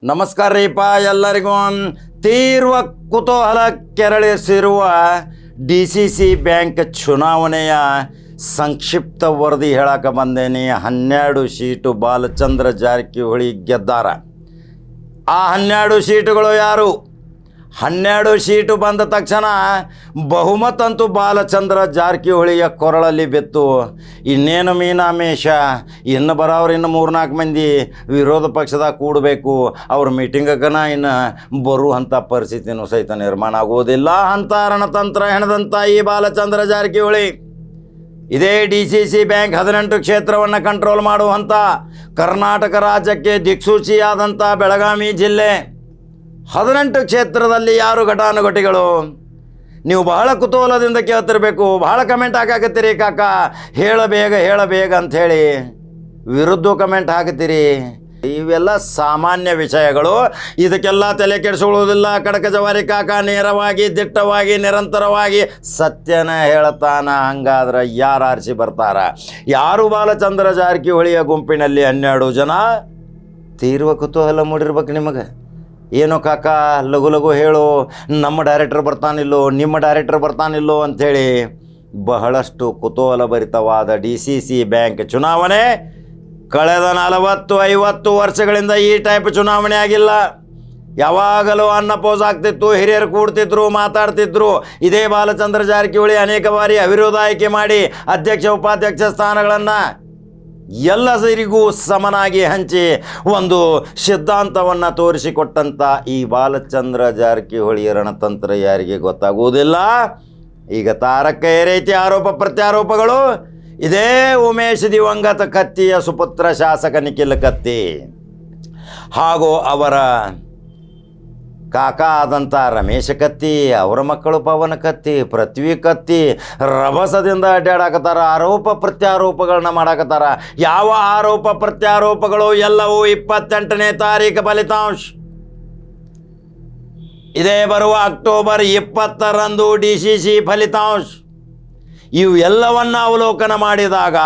ನಮಸ್ಕಾರ ರೀಪ ಎಲ್ಲರಿಗೂ. ತೀವ್ರ ಕುತೂಹಲ ಕೆರಳಿಸಿರುವ DCC ಬ್ಯಾಂಕ್ ಚುನಾವಣೆಯ ಸಂಕ್ಷಿಪ್ತ ವರದಿ ಹೇಳಕ್ಕೆ ಬಂದೇನೆ. 12 ಸೀಟು ಬಾಲಚಂದ್ರ ಜಾರಕಿಹೊಳಿ ಗೆದ್ದಾರ. ಆ 12 ಸೀಟುಗಳು ಯಾರು? 12 ಸೀಟು ಬಂದ ತಕ್ಷಣ ಬಹುಮತ ಅಂತೂ ಬಾಲಚಂದ್ರ ಜಾರಕಿಹೊಳಿಯ ಕೊರಳಲ್ಲಿ ಬಿತ್ತು. ಇನ್ನೇನು ಮೀನಾಮೇಷ, ಇನ್ನು ಬರೋರು ಇನ್ನು 3-4 ಮಂದಿ ವಿರೋಧ ಪಕ್ಷದಾಗ ಕೂಡಬೇಕು. ಅವ್ರ ಮೀಟಿಂಗಕ್ಕನ ಇನ್ನು ಬರುವಂಥ ಪರಿಸ್ಥಿತಿನೂ ಸಹಿತ ನಿರ್ಮಾಣ ಆಗುವುದಿಲ್ಲ ಅಂತ ರಣತಂತ್ರ ಹೆಣದಂಥ ಈ ಬಾಲಚಂದ್ರ ಜಾರಕಿಹೊಳಿ ಇದೇ DCC ಬ್ಯಾಂಕ್ 18 ಕ್ಷೇತ್ರವನ್ನು ಕಂಟ್ರೋಲ್ ಮಾಡುವಂಥ ಕರ್ನಾಟಕ ರಾಜ್ಯಕ್ಕೆ ದಿಕ್ಸೂಚಿಯಾದಂಥ ಬೆಳಗಾವಿ ಜಿಲ್ಲೆ 18 ಕ್ಷೇತ್ರದಲ್ಲಿ ಯಾರು ಘಟಾನುಘಟಿಗಳು? ನೀವು ಬಹಳ ಕುತೂಹಲದಿಂದ ಕೇಳ್ತಿರ್ಬೇಕು, ಬಹಳ ಕಮೆಂಟ್ ಹಾಕಾಕತ್ತೀರಿ ಕಾಕ, ಹೇಳ ಬೇಗ ಅಂಥೇಳಿ ವಿರುದ್ಧ ಕಮೆಂಟ್ ಹಾಕತ್ತೀರಿ. ಇವೆಲ್ಲ ಸಾಮಾನ್ಯ ವಿಷಯಗಳು, ಇದಕ್ಕೆಲ್ಲ ತಲೆ ಕೆಡಿಸ್ಕೊಳ್ಳೋದಿಲ್ಲ. ಕಡಕ ಜವಾರಿ ಕಾಕ ನೇರವಾಗಿ ದಿಟ್ಟವಾಗಿ ನಿರಂತರವಾಗಿ ಸತ್ಯನ ಹೇಳ್ತಾನ. ಹಂಗಾದ್ರೆ ಯಾರು ಆರಿಸಿ ಬರ್ತಾರ? ಯಾರು ಬಾಲಚಂದ್ರ ಜಾರಕಿಹೊಳಿಯ ಗುಂಪಿನಲ್ಲಿ 12 ಜನ? ತೀವ್ರ ಕುತೂಹಲ ಮೂಡಿರ್ಬೇಕು ನಿಮಗೆ. ಏನೋ ಕಾಕ ಲಘು ಹೇಳು, ನಮ್ಮ ಡೈರೆಕ್ಟರ್ ಬರ್ತಾನಿಲ್ಲೋ, ನಿಮ್ಮ ಡೈರೆಕ್ಟರ್ ಬರ್ತಾನಿಲ್ಲೋ ಅಂಥೇಳಿ ಬಹಳಷ್ಟು ಕುತೂಹಲ ಭರಿತವಾದ DCC ಬ್ಯಾಂಕ್ ಚುನಾವಣೆ ಕಳೆದ 40-50 ವರ್ಷಗಳಿಂದ ಈ ಟೈಪ್ ಚುನಾವಣೆ ಆಗಿಲ್ಲ. ಯಾವಾಗಲೂ ಅನ್ನಪೋಸ್ ಆಗ್ತಿತ್ತು, ಹಿರಿಯರು ಕೂಡ್ತಿದ್ರು, ಮಾತಾಡ್ತಿದ್ರು. ಇದೇ ಬಾಲಚಂದ್ರ ಜಾರಕಿಹೊಳಿ ಅನೇಕ ಬಾರಿ ಅವಿರೋಧ ಆಯ್ಕೆ ಮಾಡಿ ಅಧ್ಯಕ್ಷ ಉಪಾಧ್ಯಕ್ಷ ಸ್ಥಾನಗಳನ್ನು ಎಲ್ಲರಿಗೂ ಸಮನಾಗಿ ಹಂಚಿ ಒಂದು ಸಿದ್ಧಾಂತವನ್ನು ತೋರಿಸಿಕೊಟ್ಟಂಥ ಈ ಬಾಲಚಂದ್ರ ಜಾರಕಿಹೊಳಿ ರಣತಂತ್ರ ಯಾರಿಗೆ ಗೊತ್ತಾಗುವುದಿಲ್ಲ. ಈಗ ತಾರಕ ಏರೈತಿ ಆರೋಪ ಪ್ರತ್ಯಾರೋಪಗಳು. ಇದೇ ಉಮೇಶ್ ದಿವಂಗತ ಕತ್ತಿಯ ಸುಪುತ್ರ ಶಾಸಕ ನಿಖಿಲ್ ಕತ್ತಿ ಹಾಗೂ ಅವರ ಕಾಕ ಆದಂಥ ರಮೇಶ ಕತ್ತಿ, ಅವರ ಮಕ್ಕಳು ಪವನ ಕತ್ತಿ, ಪೃಥ್ವಿ ಕತ್ತಿ ರಭಸದಿಂದ ಅಡ್ಡಾಡಕತ್ತಾರ. ಆರೋಪ ಪ್ರತ್ಯಾರೋಪಗಳನ್ನ ಮಾಡಕತ್ತಾರ. ಯಾವ ಆರೋಪ ಪ್ರತ್ಯಾರೋಪಗಳು? ಎಲ್ಲವೂ 28ನೇ ತಾರೀಕು ಫಲಿತಾಂಶ. ಇದೇ ಬರುವ ಅಕ್ಟೋಬರ್ 20ರಂದು DCC ಫಲಿತಾಂಶ. ಇವು ಎಲ್ಲವನ್ನ ಅವಲೋಕನ ಮಾಡಿದಾಗ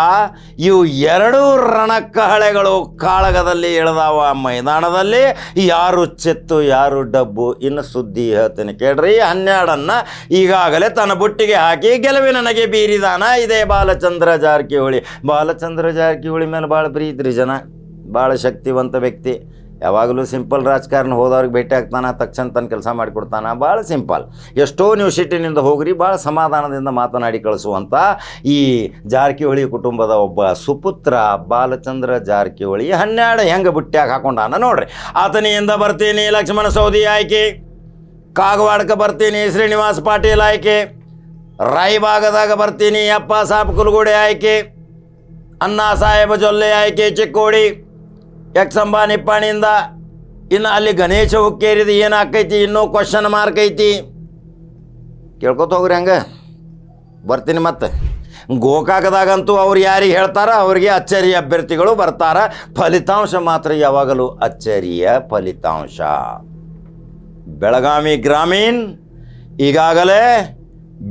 ಇವು 2 ರಣಕಹಳೆಗಳು ಕಾಳಗದಲ್ಲಿ ಇಳಿದಾವ. ಮೈದಾನದಲ್ಲಿ ಯಾರು ಚೆತ್ತು ಯಾರು ಡಬ್ಬು. ಇನ್ನು ಸುದ್ದಿ ಹೇಳ್ತೀನಿ ಕೇಳ್ರಿ. 12 ಈಗಾಗಲೇ ತನ್ನ ಬುಟ್ಟಿಗೆ ಹಾಕಿ ಗೆಲುವಿನ ನಗೆ ಬೀರಿದಾನ ಇದೇ ಬಾಲಚಂದ್ರ ಜಾರಕಿಹೊಳಿ. ಬಾಲಚಂದ್ರ ಜಾರಕಿಹೊಳಿ ಮೇಲೆ ಭಾಳ ಪ್ರೀತಿ ಜನ, ಭಾಳ ಶಕ್ತಿವಂತ ವ್ಯಕ್ತಿ. ಯಾವಾಗಲೂ ಸಿಂಪಲ್ ರಾಜಕಾರಣ, ಹೋದವ್ರಿಗೆ ಭೇಟಿ ಆಗ್ತಾನೆ, ತಕ್ಷಣ ತನ್ನ ಕೆಲಸ ಮಾಡಿಕೊಡ್ತಾನೆ. ಭಾಳ ಸಿಂಪಲ್. ಎಷ್ಟೋ ನೀವು ಸಿಟ್ಟಿನಿಂದ ಹೋಗ್ರಿ, ಭಾಳ ಸಮಾಧಾನದಿಂದ ಮಾತನಾಡಿ ಕಳಿಸುವಂಥ ಈ ಜಾರಕಿಹೊಳಿ ಕುಟುಂಬದ ಒಬ್ಬ ಸುಪುತ್ರ ಬಾಲಚಂದ್ರ ಜಾರಕಿಹೊಳಿ 12 ಹೆಂಗೆ ಬುಟ್ಟ್ಯಾಗ ಹಾಕೊಂಡಾನ ನೋಡ್ರಿ. ಆತನಿಯಿಂದ ಬರ್ತೀನಿ ಲಕ್ಷ್ಮಣ ಸವದಿ ಆಯ್ಕೆ, ಕಾಗವಾಡಕ್ಕೆ ಬರ್ತೀನಿ ಶ್ರೀನಿವಾಸ್ ಪಾಟೀಲ್ ಆಯ್ಕೆ, ರಾಯಬಾಗದಾಗ ಬರ್ತೀನಿ ಅಪ್ಪ ಸಾಬ್ ಕುಲಗೋಡೆ ಆಯ್ಕೆ, ಅಣ್ಣಾ ಸಾಹೇಬ ಜೊಲ್ಲೆ ಆಯ್ಕೆ ಚಿಕ್ಕೋಡಿ ಯಕ್ಷಂಬ ನಿಪ್ಪಾಣಿಯಿಂದ. ಇನ್ನು ಅಲ್ಲಿ ಗಣೇಶ ಹುಕ್ಕೇರಿದ ಏನಾಕೈತಿ? ಇನ್ನೂ ಕ್ವಶನ್ ಮಾರ್ಕ್ ಐತಿ. ಕೇಳ್ಕೊತ ಹೋಗ್ರಿ, ಹಂಗೆ ಬರ್ತೀನಿ. ಮತ್ತೆ ಗೋಕಾಕದಾಗಂತೂ ಅವ್ರು ಯಾರಿಗೆ ಹೇಳ್ತಾರ ಅವ್ರಿಗೆ ಅಚ್ಚರಿಯ ಅಭ್ಯರ್ಥಿಗಳು ಬರ್ತಾರ. ಫಲಿತಾಂಶ ಮಾತ್ರ ಯಾವಾಗಲೂ ಅಚ್ಚರಿಯ ಫಲಿತಾಂಶ. ಬೆಳಗಾವಿ ಗ್ರಾಮೀಣ್ ಈಗಾಗಲೇ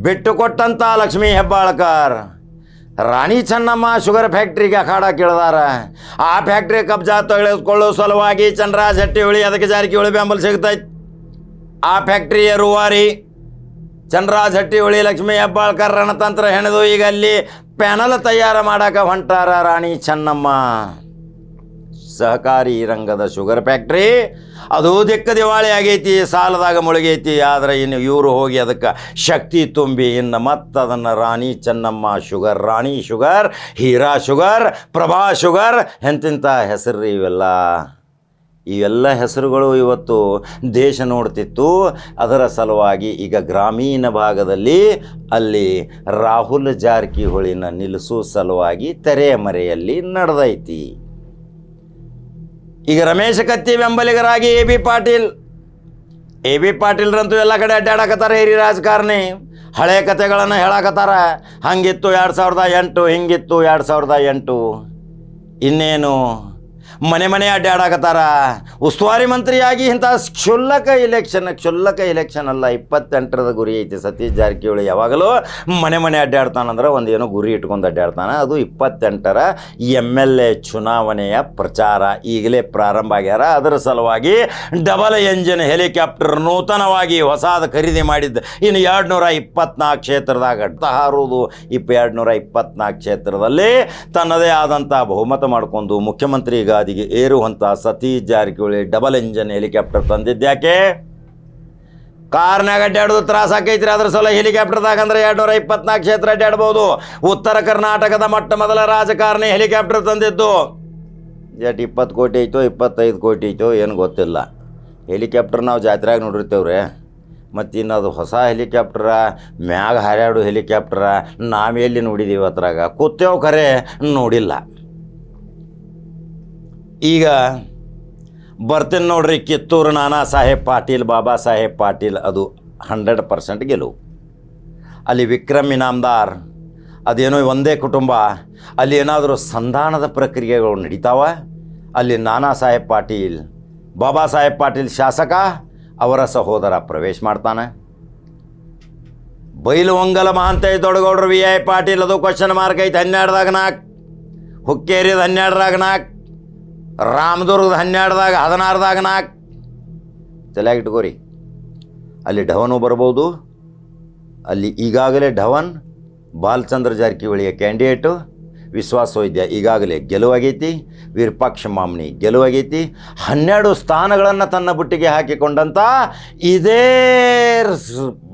ಬಿಟ್ಟುಕೊಟ್ಟಂಥ ಲಕ್ಷ್ಮೀ ಹೆಬ್ಬಾಳ್ಕರ್ ರಾಣಿ ಚೆನ್ನಮ್ಮ ಶುಗರ್ ಫ್ಯಾಕ್ಟ್ರಿಗೆ ಅಖಾಡ ಕೇಳಿದಾರ. ಆ ಫ್ಯಾಕ್ಟ್ರಿ ಕಬ್ಜಾ ತೆಗೆದುಕೊಳ್ಳೋ ಸಲುವಾಗಿ ಚಂದ್ರರಾಜ್ ಹಟ್ಟಿಹೊಳಿ ಅದಕ್ಕೆ ಜಾರಕಿಹೊಳಿ ಬೆಂಬಲ ಸಿಗ್ತೈತಿ. ಆ ಫ್ಯಾಕ್ಟ್ರಿಯ ರೂವಾರಿ ಚಂದ್ರರಾಜ್ ಹಟ್ಟಿಹೊಳಿ ಲಕ್ಷ್ಮೀ ಹೆಬ್ಬಾಳ್ಕರ್ ರಣತಂತ್ರ ಹೆಣೆದು ಈಗ ಅಲ್ಲಿ ಪ್ಯಾನಲ್ ತಯಾರು ಮಾಡಕ್ಕೆ ಹೊಂಟಾರ ರಾಣಿ ಚೆನ್ನಮ್ಮ. ಸಹಕಾರಿ ರಂಗದ ಶುಗರ್ ಫ್ಯಾಕ್ಟ್ರಿ ಅದು ದಿಕ್ಕ ದಿವಾಳಿ ಆಗೈತಿ, ಸಾಲದಾಗ ಮುಳುಗೈತಿ. ಆದರೆ ಇನ್ನು ಇವರು ಹೋಗಿ ಅದಕ್ಕೆ ಶಕ್ತಿ ತುಂಬಿ ಇನ್ನು ಮತ್ತದನ್ನು Rani Chennamma sugar, Rani sugar, Hira sugar, Prabha sugar ಎಂತಿಂಥ ಹೆಸರು ಇವೆಲ್ಲ ಹೆಸರುಗಳು ಇವತ್ತು ದೇಶ ನೋಡ್ತಿತ್ತು. ಅದರ ಸಲುವಾಗಿ ಈಗ ಗ್ರಾಮೀಣ ಭಾಗದಲ್ಲಿ ಅಲ್ಲಿ ರಾಹುಲ್ ಜಾರಕಿಹೊಳಿನ ನಿಲ್ಲಿಸೋ ಸಲುವಾಗಿ ತೆರೆಮರೆಯಲ್ಲಿ ನಡೆದೈತಿ. ಈಗ ರಮೇಶ ಕತ್ತಿ ಬೆಂಬಲಿಗರಾಗಿ ಎ ಬಿ ಪಾಟೀಲ್ರಂತೂ ಎಲ್ಲ ಕಡೆ ಅಡ್ಡಾಡಕತ್ತಾರ. ಹಿರಿಯ ರಾಜಕಾರಣಿ ಹಳೆ ಕಥೆಗಳನ್ನು ಹೇಳಕತ್ತಾರ. ಹಂಗಿತ್ತು 2008, ಹಿಂಗಿತ್ತು 2008. ಇನ್ನೇನು ಮನೆ ಮನೆ ಅಡ್ಡಾಡಕತ್ತಾರ. ಉಸ್ತುವಾರಿ ಮಂತ್ರಿಯಾಗಿ ಇಂಥ ಕ್ಷುಲ್ಲಕ ಇಲೆಕ್ಷನ್ ಅಲ್ಲ, 28ರದ ಗುರಿ ಐತಿ. ಸತೀಶ್ ಜಾರಕಿಹೊಳಿ ಯಾವಾಗಲೂ ಮನೆ ಮನೆ ಅಡ್ಡಾಡ್ತಾನಂದ್ರೆ ಒಂದೇನೋ ಗುರಿ ಇಟ್ಕೊಂಡು ಅಡ್ಡಾಡ್ತಾನೆ. ಅದು 28ರ MLA ಚುನಾವಣೆಯ ಪ್ರಚಾರ ಈಗಲೇ ಪ್ರಾರಂಭ ಆಗ್ಯಾರ. ಅದರ ಸಲುವಾಗಿ ಡಬಲ್ ಎಂಜಿನ್ ಹೆಲಿಕಾಪ್ಟರ್ ನೂತನವಾಗಿ ಹೊಸಾದ ಖರೀದಿ ಮಾಡಿದ್ದು. ಇನ್ನು 224 ಕ್ಷೇತ್ರದಾಗ ಹಾರುವುದು. 224 ಕ್ಷೇತ್ರದಲ್ಲಿ ತನ್ನದೇ ಆದಂಥ ಬಹುಮತ ಮಾಡಿಕೊಂಡು ಮುಖ್ಯಮಂತ್ರಿ ಗಾದಿಗೆ ಏರುವಂಥ Satish Jarkiholi double engine helicopter ತಂದಿದ್ದ್ಯಾಕೆ? ಕಾರ್ನಾಗ ಅಡ್ಡಾಡೋದು ತ್ರಾಸ ಆಕೈತ್ರಿ. ಅದ್ರ ಸಲ ಹೆಲಿಕಾಪ್ಟರ್ದಾಗ ಅಂದ್ರೆ 224 ಕ್ಷೇತ್ರ ಅಡ್ಡಾಡ್ಬೋದು. ಉತ್ತರ ಕರ್ನಾಟಕದ ಮೊದಲ ರಾಜಕಾರಣಿ ಹೆಲಿಕಾಪ್ಟರ್ ತಂದಿದ್ದು. 20 ಕೋಟಿ ಐತೋ 25 ಕೋಟಿ ಐತೋ ಏನು ಗೊತ್ತಿಲ್ಲ. ಹೆಲಿಕಾಪ್ಟರ್ ನಾವು ಜಾತ್ರೆಯಾಗ ನೋಡಿರ್ತೇವ್ರಿ. ಮತ್ತು ಇನ್ನು ಅದು ಹೊಸ ಹೆಲಿಕಾಪ್ಟರ, ಮ್ಯಾಗ ಹಾರಾಡು ಹೆಲಿಕಾಪ್ಟರ ನಾವೆಲ್ಲಿ ನೋಡಿದ್ದೀವಿ? ಅದ್ರಾಗ ಕೂತೇವು ಖರೆ, ನೋಡಿಲ್ಲ. ಈಗ ಬರ್ತೀನಿ ನೋಡ್ರಿ, ಕಿತ್ತೂರು ನಾನಾ ಸಾಹೇಬ್ ಪಾಟೀಲ್, ಬಾಬಾ ಸಾಹೇಬ್ ಪಾಟೀಲ್, ಅದು 100% ಗೆಲುವು. ಅಲ್ಲಿ ವಿಕ್ರಮ್ ಇನಾಮ್ದಾರ್, ಅದೇನೋ ಒಂದೇ ಕುಟುಂಬ. ಅಲ್ಲಿ ಏನಾದರೂ ಸಂಧಾನದ ಪ್ರಕ್ರಿಯೆಗಳು ನಡೀತಾವ. ಅಲ್ಲಿ ನಾನಾ ಸಾಹೇಬ್ ಪಾಟೀಲ್, ಬಾಬಾ ಸಾಹೇಬ್ ಪಾಟೀಲ್ ಶಾಸಕ, ಅವರ ಸಹೋದರ ಪ್ರವೇಶ ಮಾಡ್ತಾನೆ. ಬೈಲುವಂಗಲ ಮಹಾಂತೇಶ ದೊಡ್ಡಗೌಡರು VI ಪಾಟೀಲ್, ಅದು ಕ್ವಶನ್ ಮಾರ್ಕ್ ಐತೆ. 12ದಾಗ 4, ಹುಕ್ಕೇರಿದ 12ದಾಗ 4, ರಾಮದುರ್ಗದ 12ದಾಗ 16ದಾಗ 4. ತಲೆಯಾಗಿ ಇಟ್ಕೋರಿ. ಅಲ್ಲಿ ಢವನು ಬರ್ಬೋದು. ಅಲ್ಲಿ ಈಗಾಗಲೇ ಢವನ್ ಬಾಲಚಂದ್ರ ಜಾರಕಿಹೊಳಿಯ ಕ್ಯಾಂಡಿಡೇಟು. ವಿಶ್ವಾಸ ವೈದ್ಯ ಈಗಾಗಲೇ ಗೆಲುವಾಗೈತಿ. ವಿರೂಪಾಕ್ಷ ಮಾಮನಿ ಗೆಲುವಾಗೈತಿ. 12 ಸ್ಥಾನಗಳನ್ನು ತನ್ನ ಬುಟ್ಟಿಗೆ ಹಾಕಿಕೊಂಡಂಥ ಇದೇ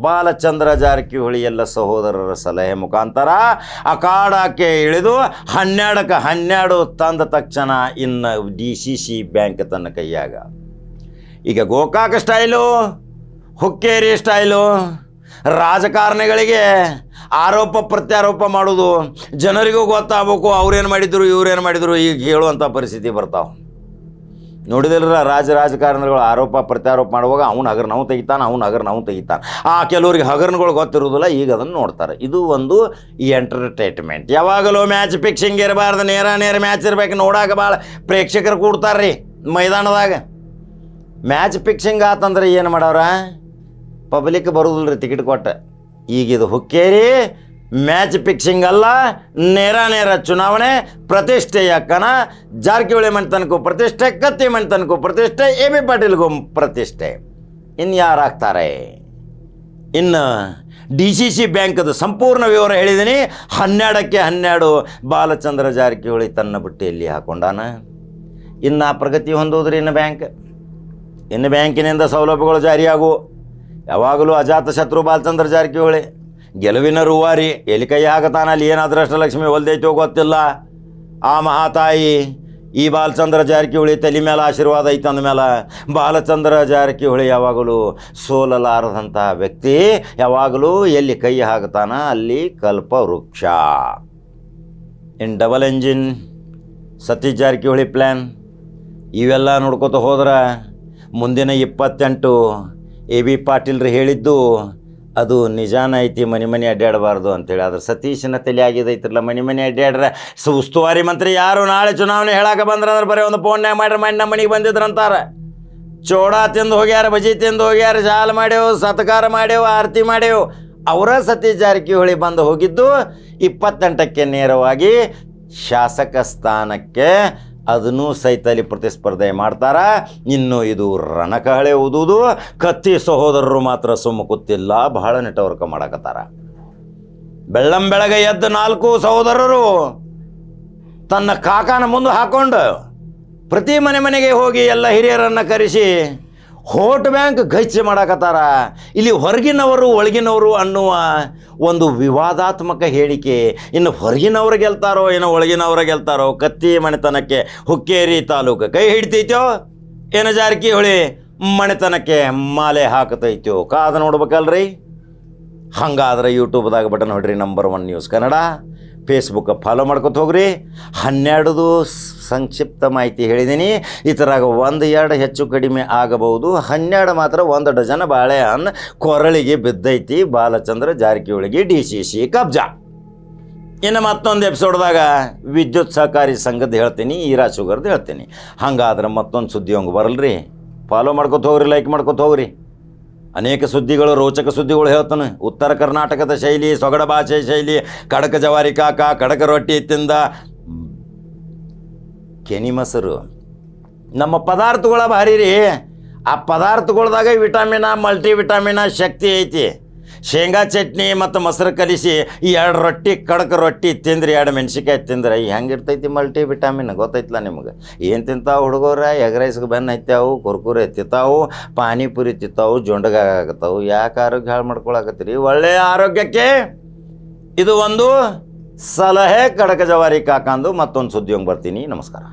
ಬಾಲಚಂದ್ರ ಜಾರಕಿಹೊಳಿ ಎಲ್ಲ ಸಹೋದರರ ಸಲಹೆ ಮುಖಾಂತರ ಅಖಾಡಕ್ಕೆ ಇಳಿದು 12ಕ್ಕೆ 12 ತಂದ ತಕ್ಷಣ ಇನ್ನು DCC ಬ್ಯಾಂಕ್ ತನ್ನ ಕೈಯಾಗ. ಈಗ ಗೋಕಾಕ ಸ್ಟೈಲು, ಹುಕ್ಕೇರಿ ಸ್ಟೈಲು, ರಾಜಕಾರಣಿಗಳಿಗೆ ಆರೋಪ ಪ್ರತ್ಯಾರೋಪ ಮಾಡೋದು, ಜನರಿಗೂ ಗೊತ್ತಾಗಬೇಕು ಅವ್ರೇನು ಮಾಡಿದ್ರು ಇವ್ರೇನು ಮಾಡಿದ್ರು ಈಗ ಹೇಳುವಂಥ ಪರಿಸ್ಥಿತಿ ಬರ್ತಾವೆ. ನೋಡಿದಿಲ್ಲ ರಾಜಕಾರಣಿಗಳು ಆರೋಪ ಪ್ರತ್ಯಾರೋಪ ಮಾಡುವಾಗ ಅವ್ನು ಹಗರ್ ನಾವು ತೆಗಿತಾನೆ. ಆ ಕೆಲವ್ರಿಗೆ ಹಗರ್ನ್ಗಳು ಗೊತ್ತಿರೋದಿಲ್ಲ, ಈಗ ಅದನ್ನು ನೋಡ್ತಾರೆ. ಇದು ಒಂದು ಎಂಟರ್ಟೈನ್ಮೆಂಟ್. ಯಾವಾಗಲೂ ಮ್ಯಾಚ್ ಫಿಕ್ಸಿಂಗ್ ಇರಬಾರ್ದು, ನೇರ ಮ್ಯಾಚ್ ಇರ್ಬೇಕು. ನೋಡಾಕ ಭಾಳ ಪ್ರೇಕ್ಷಕರು ಕೂಡ್ತಾರೆ ರೀ ಮೈದಾನದಾಗ. ಮ್ಯಾಚ್ ಫಿಕ್ಸಿಂಗ್ ಆತಂದ್ರೆ ಏನು ಮಾಡವ್ರ? ಪಬ್ಲಿಕ್ ಬರೋದಿಲ್ಲ ರೀ ಟಿಕೆಟ್ ಕೊಟ್ಟು. ಈಗಿದು ಹುಕ್ಕೇರಿ ಮ್ಯಾಚ್ ಫಿಕ್ಸಿಂಗ್ ಅಲ್ಲ, ನೇರ ಚುನಾವಣೆ. ಪ್ರತಿಷ್ಠೆಯ ಕಣ. ಜಾರಕಿಹೊಳಿ ಮನೆತನಕ್ಕೂ ಪ್ರತಿಷ್ಠೆ, ಕತ್ತಿ ಮನೆತನಕ್ಕೂ ಪ್ರತಿಷ್ಠೆ, AB ಪಾಟೀಲ್ಗೂ ಪ್ರತಿಷ್ಠೆ. ಇನ್ನು ಯಾರಾಗ್ತಾರೆ? ಇನ್ನು DCC ಬ್ಯಾಂಕದ ಸಂಪೂರ್ಣ ವಿವರ ಹೇಳಿದ್ದೀನಿ. 12ಕ್ಕೆ 12 ಬಾಲಚಂದ್ರ ಜಾರಕಿಹೊಳಿ ತನ್ನ ಬುಟ್ಟಿಯಲ್ಲಿ ಹಾಕೊಂಡಾನ. ಇನ್ನು ಪ್ರಗತಿ ಹೊಂದೋದ್ರಿ ಇನ್ನು ಬ್ಯಾಂಕಿನಿಂದ ಸೌಲಭ್ಯಗಳು ಜಾರಿಯಾಗು. ಯಾವಾಗಲೂ ಅಜಾತ ಶತ್ರು ಬಾಲಚಂದ್ರ ಜಾರಕಿಹೊಳಿ. ಗೆಲುವಿನ ರೂವಾರಿ. ಎಲ್ಲಿ ಕೈ ಹಾಕತಾನ, ಅಲ್ಲಿ ಏನಾದರೂ ಅಷ್ಟಲಕ್ಷ್ಮಿ ಹೊಲ್ದೈತೋ ಗೊತ್ತಿಲ್ಲ. ಆ ಮಹಾತಾಯಿ ಈ ಬಾಲಚಂದ್ರ ಜಾರಕಿಹೊಳಿ ತಲೆ ಮೇಲೆ ಆಶೀರ್ವಾದ ಐತೆ ಅಂದಮೇಲೆ ಬಾಲಚಂದ್ರ ಜಾರಕಿಹೊಳಿ ಯಾವಾಗಲೂ ಸೋಲಲಾರದಂಥ ವ್ಯಕ್ತಿ. ಯಾವಾಗಲೂ ಎಲ್ಲಿ ಕೈ ಹಾಕತಾನ ಅಲ್ಲಿ ಕಲ್ಪವೃಕ್ಷ. ಇನ್ನು double engine Satish Jarkiholi plan ಇವೆಲ್ಲ ನೋಡ್ಕೊತ ಹೋದ್ರೆ ಮುಂದಿನ 28 AB ಪಾಟೀಲ್ರು ಹೇಳಿದ್ದು ಅದು ನಿಜಾನ ಐತಿ. ಮನೆ ಅಡ್ಡಾಡಬಾರ್ದು ಅಂತೇಳಿ. ಆದ್ರೆ ಸತೀಶನ ತಲೆ ಆಗಿದೈತ್ರಲ್ಲ, ಮನೆ ಅಡ್ಡಾಡ್ರೆ ಉಸ್ತುವಾರಿ ಮಂತ್ರಿ ಯಾರು ನಾಳೆ ಚುನಾವಣೆ ಹೇಳಕ್ಕೆ ಬಂದ್ರಂದ್ರೆ ಬರೀ ಒಂದು ಫೋನ್ಯಾಗ ಮಾಡ್ರಿ ನಮ್ಮ ಮನೆಗೆ ಬಂದಿದ್ರಂತಾರೆ. ಚೋಡ ತಿಂದು ಹೋಗ್ಯಾರ, ಬಜಿ ತಿಂದು ಹೋಗ್ಯಾರ, ಜಾಲ್ ಮಾಡ್ಯವು, ಸತ್ಕಾರ ಮಾಡ್ಯವು, ಆರತಿ ಮಾಡ್ಯವು. ಅವರ ಸತೀಶ್ ಜಾರಕಿಹೊಳಿ ಬಂದು ಹೋಗಿದ್ದು 28ಕ್ಕೆ ನೇರವಾಗಿ ಶಾಸಕ ಸ್ಥಾನಕ್ಕೆ. ಅದನ್ನು ಸೈತಲ್ಲಿ ಪ್ರತಿಸ್ಪರ್ಧೆ ಮಾಡ್ತಾರೆ. ಇನ್ನು ಇದು ರಣಕಹಳೆ ಊದುವುದು. ಕತ್ತಿ ಸಹೋದರರು ಮಾತ್ರ ಸುಮ್ಮ ಕೂತಿಲ್ಲ, ಬಹಳ ನೆಟವರ್ಕ ಮಾಡಕತ್ತಾರ. ಬೆಳ್ಳಂಬೆಳಗ್ಗೆ ಎದ್ದು 4 ಸಹೋದರರು ತನ್ನ ಕಾಕಾನ ಮುಂದೆ ಹಾಕೊಂಡು ಪ್ರತಿ ಮನೆಗೆ ಹೋಗಿ ಎಲ್ಲ ಹಿರಿಯರನ್ನು ಕರೆಸಿ ವೋಟ್ ಬ್ಯಾಂಕ್ ಗಚ್ಚಿ ಮಾಡಕತ್ತಾರ. ಇಲ್ಲಿ ಹೊರಗಿನವರು ಒಳಗಿನವರು ಅನ್ನುವ ಒಂದು ವಿವಾದಾತ್ಮಕ ಹೇಳಿಕೆ. ಇನ್ನು ಹೊರಗಿನವ್ರು ಗೆಲ್ತಾರೋ ಏನೋ ಒಳಗಿನವ್ರು ಗೆಲ್ತಾರೋ. ಕತ್ತಿ ಮನೆತನಕ್ಕೆ ಹುಕ್ಕೇರಿ ತಾಲೂಕು ಕೈ ಹಿಡಿತೈತೋ ಏನೋ ಜಾರಕಿಹೊಳಿ ಮನೆತನಕ್ಕೆ ಮಾಲೆ ಹಾಕತೈತೋ ಕಾದ ನೋಡ್ಬೇಕಲ್ರಿ. ಹಂಗಾದ್ರೆ ಯೂಟ್ಯೂಬ್ದಾಗ ಬಟನ್ ಹೊಡ್ರಿ number 1 news Kannada. Facebook follow ಮಾಡ್ಕೊತ ಹೋಗ್ರಿ. 12 ಸಂಕ್ಷಿಪ್ತ ಮಾಹಿತಿ ಹೇಳಿದ್ದೀನಿ. ಇದರಾಗ 1-2 ಹೆಚ್ಚು ಕಡಿಮೆ ಆಗಬಹುದು. 12 ಮಾತ್ರ 1 ಡಜನ್ ಬಾಳೆಹಣ್ಣು ಕೊರಳಿಗೆ ಬಿದ್ದೈತಿ. ಬಾಲಚಂದ್ರ ಜಾರಕಿಹೊಳಿಗೆ DCC ಕಬ್ಜಾ. ಇನ್ನು ಮತ್ತೊಂದು ಎಪಿಸೋಡ್ದಾಗ ವಿದ್ಯುತ್ ಸಹಕಾರಿ ಸಂಘದ ಹೇಳ್ತೀನಿ, ಈರಾ ಶುಗರ್ದು ಹೇಳ್ತೀನಿ. ಹಂಗಾದ್ರೆ ಮತ್ತೊಂದು ಸುದ್ದಿ ಹಂಗೆ ಬರಲ್ರಿ. ಫಾಲೋ ಮಾಡ್ಕೊತ ಹೋಗ್ರಿ, ಲೈಕ್ ಮಾಡ್ಕೊತ ಹೋಗ್ರಿ. ಅನೇಕ ಸುದ್ದಿಗಳು, ರೋಚಕ ಸುದ್ದಿಗಳು ಹೇಳ್ತಾನೆ. ಉತ್ತರ ಕರ್ನಾಟಕದ ಶೈಲಿ, ಸೊಗಡ ಭಾಷೆ ಶೈಲಿ, ಕಡಕ ಜವಾರಿ ಕಾಕ, ಕಡಕ ರೊಟ್ಟಿ ತಿಂದ, ಕೆನಿ ಮೊಸರು. ನಮ್ಮ ಪದಾರ್ಥಗಳ ಭಾರಿ ರೀ. ಆ ಪದಾರ್ಥಗಳ್ದಾಗ ವಿಟಮಿನ, ಮಲ್ಟಿ ವಿಟಮಿನ ಶಕ್ತಿ ಐತಿ. ಶೇಂಗಾ ಚಟ್ನಿ ಮತ್ತು ಮೊಸರು ಕಲಿಸಿ ಈ 2 ರೊಟ್ಟಿ, ಕಡಕ ರೊಟ್ಟಿ ತಿಂದ್ರಿ, 2 ಮೆಣ್ಸಿನ್ಕಾಯಿ ತಿಂದ್ರೆ ಹೆಂಗಿರ್ತೈತಿ ಮಲ್ಟಿ ವಿಟಮಿನ್ ಗೊತ್ತೈತಿಲ್ಲ ನಿಮ್ಗೆ. ಏನು ತಿಂತಾವು ಹುಡುಗರ? ಎಗ್ ರೈಸ್ಗೆ ಬೆನ್ನು ಹತ್ತಾವು, ಕುರ್ಕುರೆ ತಿಂತಾವು, ಪಾನಿಪುರಿ ತಿಂತಾವು, ಜೊಂಡಗಾಗತ್ತಾವು. ಯಾಕೆ ಆರೋಗ್ಯ ಹಾಳು ಮಾಡ್ಕೊಳಕತ್ತೀರಿ? ಒಳ್ಳೆಯ ಆರೋಗ್ಯಕ್ಕೆ ಇದು ಒಂದು ಸಲಹೆ. ಕಡಕ ಜವಾರಿ ಕಾಕಂದು ಮತ್ತೊಂದು ಸುದ್ದಿ ಹಂಗೆ ಬರ್ತೀನಿ. ನಮಸ್ಕಾರ.